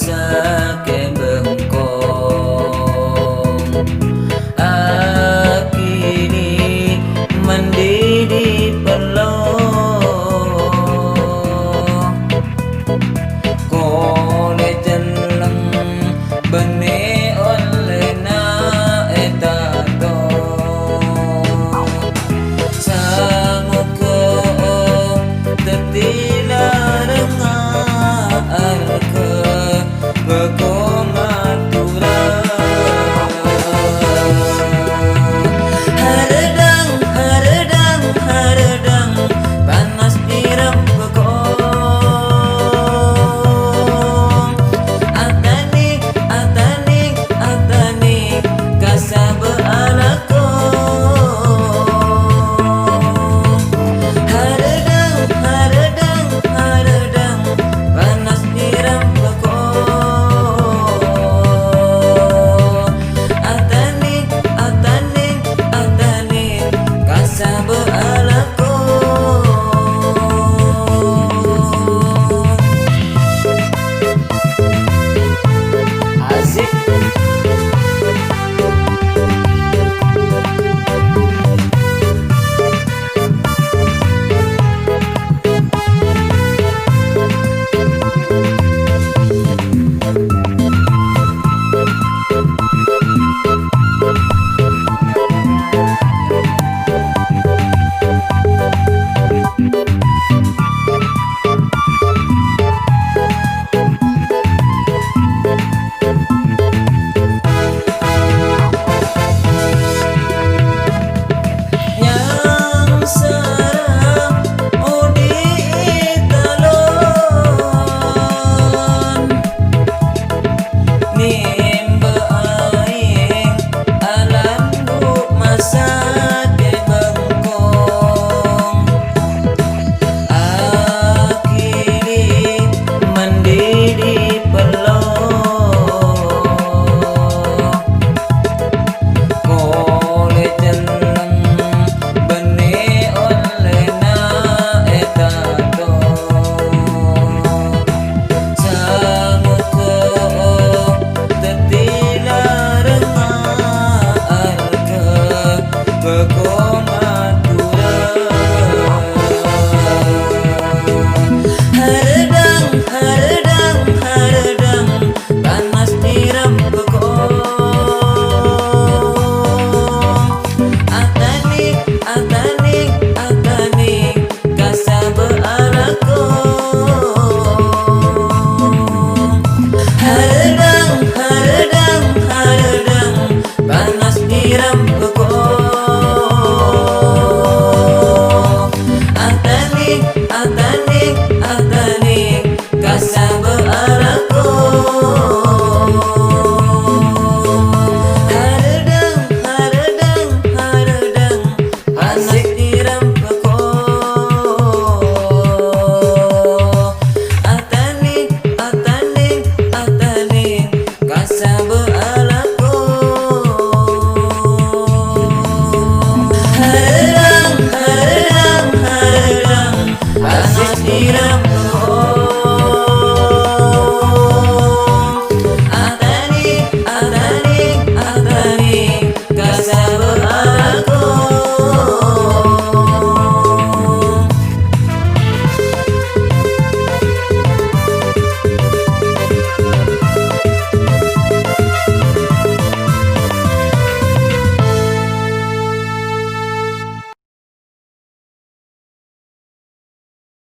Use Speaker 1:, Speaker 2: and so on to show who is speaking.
Speaker 1: masa ke bengkong akini mendidi pelong kone jeneng bene oleh na etato sangu ko tetila rengar ke bekomatura haredang haredang haredang panas direm bekong atani atani atani kasab alako haredang haredang haredang panas direm bekong atani atani atani kasab alako asik. Yang sarang odi talon nimba aing alam bu masa ke bengkong akili mendidi pelong kole jeneng bene oleh na etato sangu ko tetila rengar ke bekomatura haredang haredang haredang panas direm bekong atani atani atani kasab alako haredang haredang haredang panas direm bekong atani atani atani kasab alako haredang haredang haredang panas direm bekong atani atani atani kasab alako haredang haredang haredang panas direm bekong